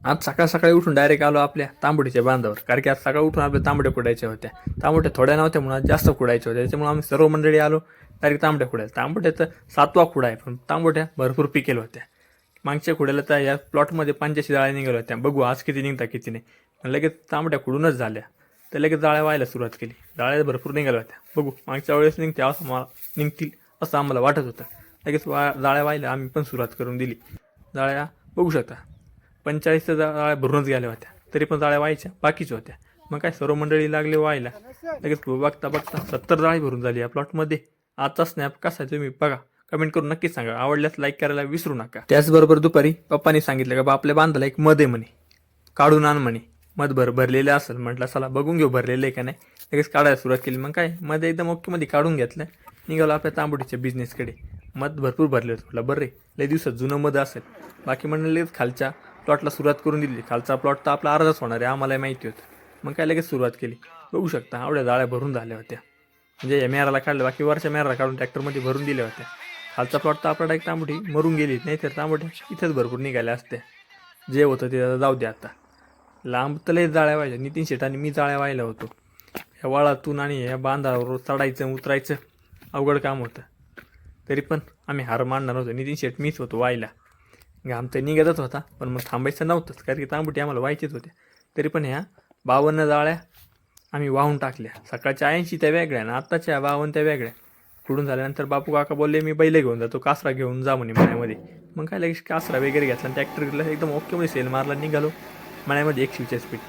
आज सकाळ सकाळी उठून डायरेक्ट आलो आपल्या तांबडीच्या बांधावर, कारण की आज सकाळी उठून आपल्या तांबड्या खुडायच्या होत्या. तांबड्या थोड्या नव्हत्या म्हणून आज जास्त खुडायच्या होत्या, त्याच्यामुळे आम्ही सर्व मंडळी आलो डायरेक्ट तांबड्या खुडायला. तांबड्या तर 7वा खुडा आहे, पण तांबड्या भरपूर पिकेल होत्या. मागच्या खुड्याला तर या प्लॉटमध्ये 85 जाळ्या निघाल्या होत्या. बघू आज किती निघता किती नाही. पण लगेच तांबड्या खुडूनच झाल्या, तर लगेच जाळ्या व्हायला सुरुवात केली. जाळ्या भरपूर निघाल्या होत्या. बघू मागच्या वेळेस निघते असं मला निघतील असं आम्हाला वाटत होतं. लगेच जाळ्या व्हायला आम्ही पण सुरुवात करून दिली. जाळ्या बघू शकता 45 जाळ्या भरूनच गेल्या होत्या, तरी पण जाळ्या व्हायच्या बाकीच्या होत्या. मग काय सर्व मंडळी लागले व्हायला. लगेच बघता बघता 70 जाळी भरून झाली या प्लॉटमध्ये. आजचा स्नॅप कसा आहे तुम्ही बघा, कमेंट करून नक्कीच सांगा. आवडल्यास लाईक करायला विसरू नका. त्याचबरोबर दुपारी पप्पांनी सांगितलं का बा आपल्या बांधाला एक मध आहे म्हणे, काढून आण म्हणे. मध भरलेलं असेल. म्हटलं चला बघून घेऊ भरलेलं आहे का नाही. लगेच काढायला सुरुवात केली. मग काय मध एकदम ओकेमध्ये काढून घेतलं. निघालो आपल्या तांबडीच्या बिझनेसकडे. मध भरपूर भरले होतं. म्हटलं बरं रे, लय दिवसात जुनं मध असेल. बाकी म्हणलं लगेच खालच्या प्लॉटला सुरुवात करून दिली. खालचा प्लॉट तर आपला अर्धाच होणार आहे, आम्हाला माहिती होतं. मग काय लगेच सुरुवात केली. बघू शकता आवड्या जाळ्या भरून झाल्या होत्या. म्हणजे या मेराला काढलं, बाकी वरच्या मेराला काढून ट्रॅक्टरमध्ये भरून दिल्या होत्या. खालचा प्लॉट तर आपला डायरेक्ट तांबडी मरून गेली, नाही तर तांबड्या इथंच भरपूर निघाल्या असत्या. जे होतं ते जाऊ द्या आता. लांब तर लय जाळ्या व्हायच्या. नितीन शेट आणि मी जाळ्या व्हायला होतो. या वळातून आणि या बांधावर चढायचं उतरायचं अवघड काम होतं. तरी पण आम्ही हार मानणार नव्हतो. नितीन शेट मीच होतो व्हायला. घाम तर निघतच होता, पण मग थांबायचं नव्हतंच, कारण की तांबुटी आम्हाला व्हायचीच होते. तरी पण ह्या 52 जाळ्या आम्ही वाहून टाकल्या. सकाळच्या 80 त्या वेगळ्या आणि आत्ताच्या 52 त्या वेगळ्या. कुठून झाल्यानंतर बापू काका बोलले मी बैल घेऊन जातो, कासरा घेऊन जा म्हणे मळ्यामध्ये. मग काय लगेच कासरा वगैरे घेतला आणि ट्रॅक्टरला एकदम ओकेमध्ये सेल मारला. निघालो मळ्यामध्ये 100च्या स्पीड.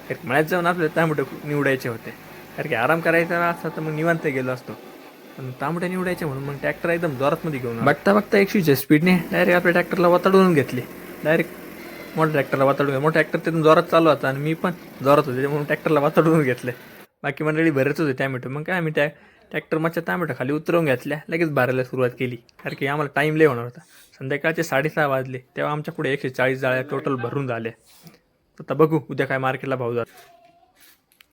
कारण मळ्यात जाऊन आपल्याला तांबुटे निवडायचे होते, कारण की आराम करायचा असता तर मग निवांत गेलो असतो. पण तांबड्या निवडायचे म्हणून मग ट्रॅक्टर एकदम जोरातमध्ये घेऊन बघता बघता 100च्या स्पीडने डायरेक्ट आपल्या ट्रॅक्टरला वाताडून घेतले. डायरेक्ट मोठ्या ट्रॅक्टरला वाताडून, मोठा ट्रॅक्टर तिथून जोरात चालू होता आणि मी पण जोरात होते, म्हणून ट्रॅक्टरला वाताडून घेतले. बाकी मंडळी भरत होते टॅमॅटो. मग काय आम्ही ट्रॅक्टर मधच्या टॅमॅटो खाली उतरवून घेतल्या. लगेच भरायला सुरुवात केली, कारण की आम्हाला टाईम लय होणार होता. संध्याकाळचे 6:30 वाजले तेव्हा आमच्या पुढे 140 जाळ्या टोटल भरून झाल्या. आता बघू उद्या काय मार्केटला भाव जातो.